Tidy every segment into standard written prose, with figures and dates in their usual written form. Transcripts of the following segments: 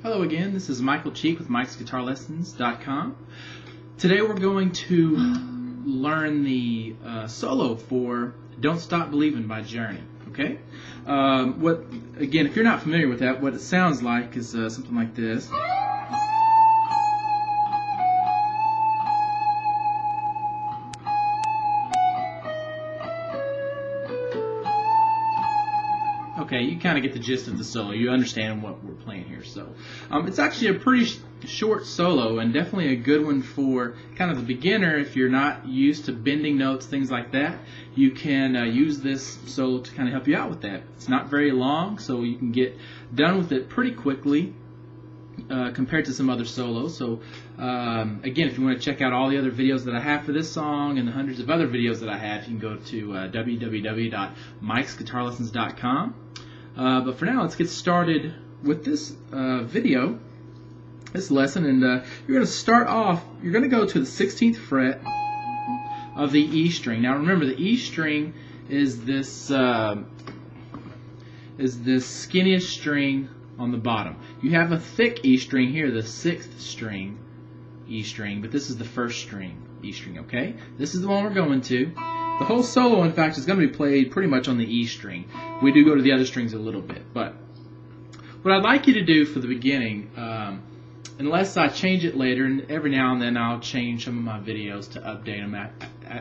Hello again, this is Michael Cheek with Mike'sGuitarLessons.com. Today we're going to learn the solo for Don't Stop Believin' by Journey. Okay? Again, if you're not familiar with that, what it sounds like is something like this. Okay, you kind of get the gist of the solo. You understand what we're playing here. So it's actually a pretty short solo and definitely a good one for kind of the beginner. If you're not used to bending notes, things like that, you can use this solo to kind of help you out with that. It's not very long, so you can get done with it pretty quickly compared to some other solos. So again, if you want to check out all the other videos that I have for this song and the hundreds of other videos that I have, you can go to www.mikesguitarlessons.com. But for now, let's get started with this video, this lesson, and you're going to start off, you're going to go to the 16th fret of the E string. Now remember, the E string is this skinniest string on the bottom. You have a thick E string here, the 6th string E string, but this is the 1st string E string, okay? This is the one we're going to. The whole solo, in fact, is going to be played pretty much on the E string. We do go to the other strings a little bit, but what I'd like you to do for the beginning, unless I change it later, and every now and then I'll change some of my videos to update them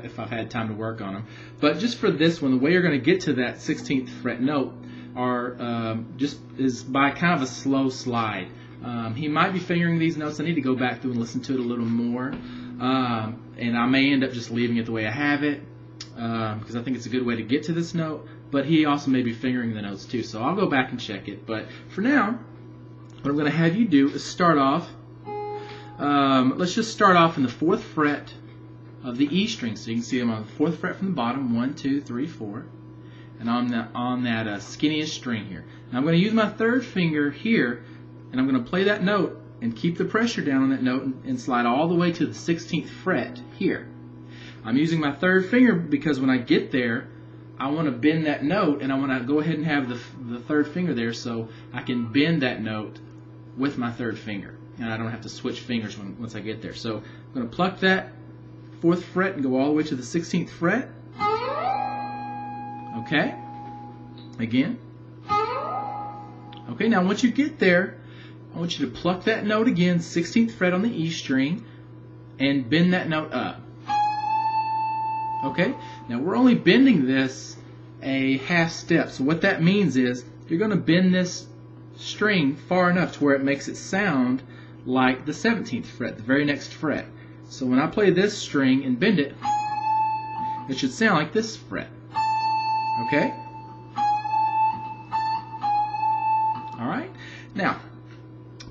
if I've had time to work on them, but just for this one, the way you're going to get to that 16th fret note is by kind of a slow slide. He might be fingering these notes. I need to go back through and listen to it a little more, and I may end up just leaving it the way I have it, because I think it's a good way to get to this note, but he also may be fingering the notes too, so I'll go back and check it. But for now, what I'm going to have you do is start off, let's just start off in the 4th fret of the E string, so you can see I'm on the 4th fret from the bottom, 1, 2, 3, 4, and on that skinniest string here. Now I'm going to use my 3rd finger here, and I'm going to play that note and keep the pressure down on that note and slide all the way to the 16th fret here. I'm using my 3rd finger because when I get there, I want to bend that note, and I want to go ahead and have the 3rd finger there so I can bend that note with my 3rd finger, and I don't have to switch fingers once I get there. So I'm going to pluck that 4th fret and go all the way to the 16th fret. Okay, again. Okay, now once you get there, I want you to pluck that note again, 16th fret on the E string, and bend that note up. Okay, now we're only bending this a half step, so what that means is you're going to bend this string far enough to where it makes it sound like the 17th fret, the very next fret. So when I play this string and bend it, it should sound like this fret. Okay? Alright? Now,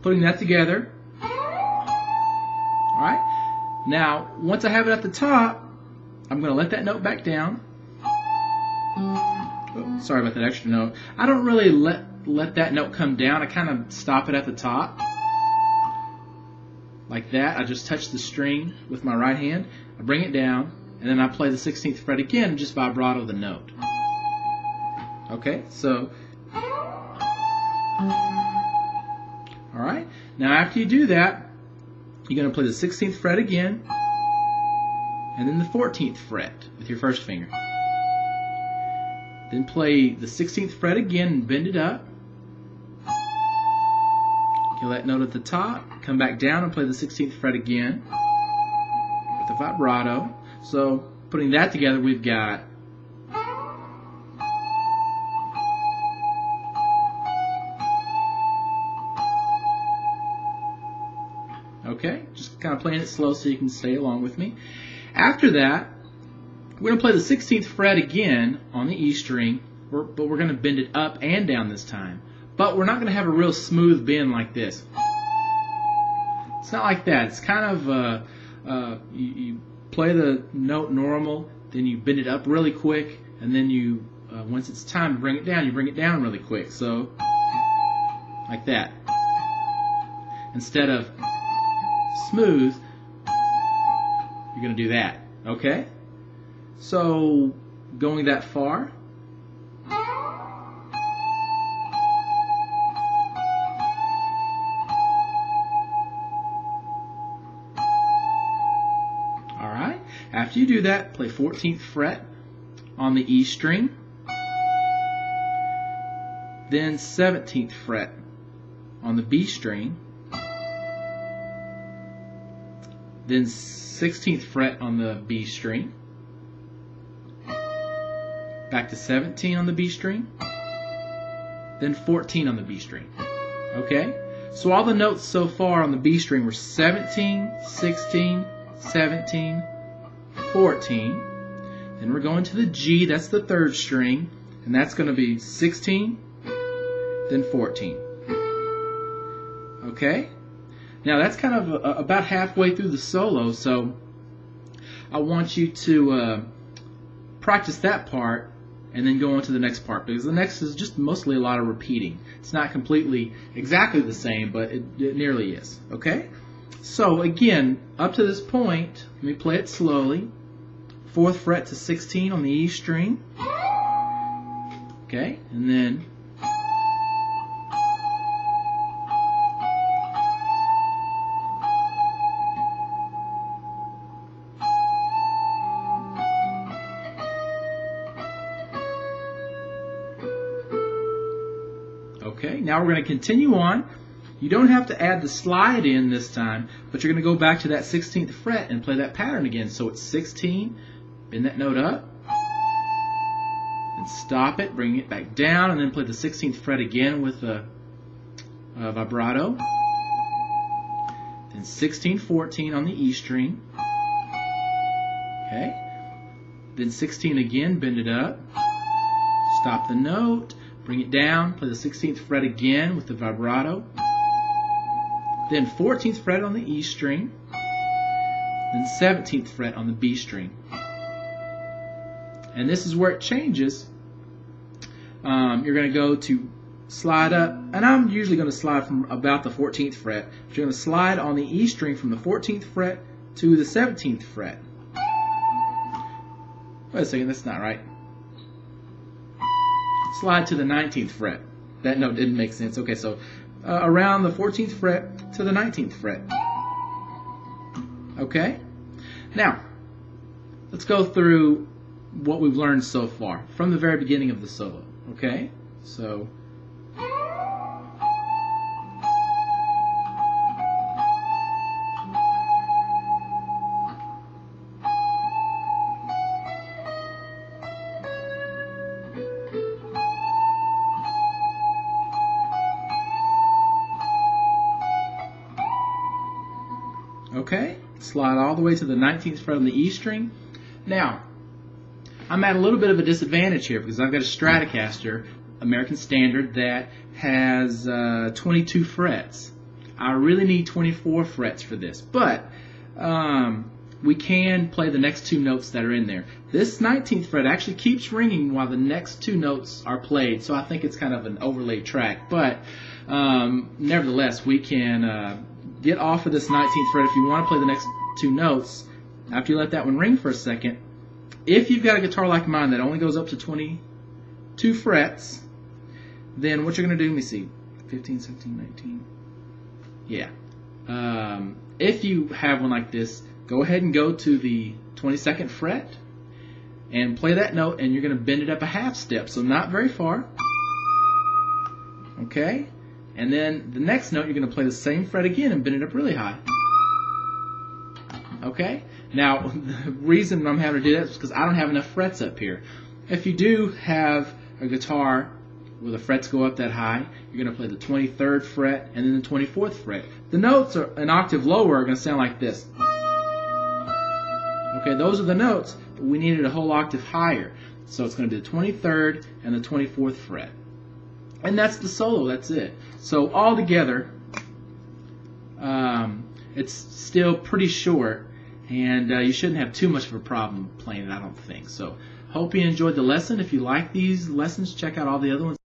putting that together. Alright? Now, once I have it at the top, I'm going to let that note back down. Oh, sorry about that extra note. I don't really let that note come down. I kind of stop it at the top. Like that. I just touch the string with my right hand. I bring it down, and then I play the 16th fret again and just vibrato the note. Okay, so alright, now after you do that, you're going to play the 16th fret again, and then the 14th fret with your 1st finger. Then play the 16th fret again and bend it up. Kill that note at the top, come back down and play the 16th fret again with a vibrato. So putting that together, we've got okay, just kind of playing it slow so you can stay along with me. After that, we're going to play the 16th fret again on the E string, but we're going to bend it up and down this time. But we're not going to have a real smooth bend like this. It's not like that. It's kind of, you play the note normal, then you bend it up really quick, and then you, once it's time to bring it down, you bring it down really quick. So, like that. Instead of smooth, you're going to do that. Okay? So, going that far. After you do that, play 14th fret on the E string, then 17th fret on the B string, then 16th fret on the B string, back to 17 on the B string, then 14 on the B string. Okay? So all the notes so far on the B string were 17, 16, 17, 14. Then we're going to the G, that's the 3rd string, and that's going to be 16, then 14. Okay? Now that's kind of about halfway through the solo, so I want you to practice that part and then go on to the next part, because the next is just mostly a lot of repeating. It's not completely exactly the same, but it nearly is. Okay? So again, up to this point, let me play it slowly. 4th fret to 16 on the E string. Okay? And then okay, now we're going to continue on. You don't have to add the slide in this time, but you're going to go back to that 16th fret and play that pattern again. So it's 16, bend that note up, and stop it, bring it back down, and then play the 16th fret again with a vibrato. Then 16, 14 on the E string. Okay. Then 16 again, bend it up, stop the note, bring it down, play the 16th fret again with the vibrato, then 14th fret on the E string, then 17th fret on the B string. And this is where it changes. You're going to go to slide up, and I'm usually going to slide from about the 14th fret, but you're going to slide on the E string from the 14th fret to the 17th fret. Wait a second, that's not right. Slide to the 19th fret. That note didn't make sense. Okay, so around the 14th fret to the 19th fret. Okay? Now, let's go through what we've learned so far from the very beginning of the solo. Okay? So okay, slide all the way to the 19th fret on the E string. Now, I'm at a little bit of a disadvantage here because I've got a Stratocaster, American Standard, that has 22 frets. I really need 24 frets for this, but we can play the next 2 notes that are in there. This 19th fret actually keeps ringing while the next 2 notes are played, so I think it's kind of an overlaid track, but nevertheless, we can get off of this 19th fret if you want to play the next 2 notes. After you let that one ring for a second, if you've got a guitar like mine that only goes up to 22 frets, then what you're going to do, let me see, 15, 17, 19, yeah. If you have one like this, go ahead and go to the 22nd fret and play that note, and you're going to bend it up a half step, so not very far. Okay? And then the next note, you're going to play the same fret again and bend it up really high. Okay? Now, the reason I'm having to do that is because I don't have enough frets up here. If you do have a guitar where the frets go up that high, you're going to play the 23rd fret and then the 24th fret. The notes are an octave lower are going to sound like this. Okay, those are the notes, but we needed a whole octave higher. So it's going to be the 23rd and the 24th fret. And that's the solo, that's it. So all together, it's still pretty short, and you shouldn't have too much of a problem playing it, I don't think. So hope you enjoyed the lesson. If you like these lessons, check out all the other ones.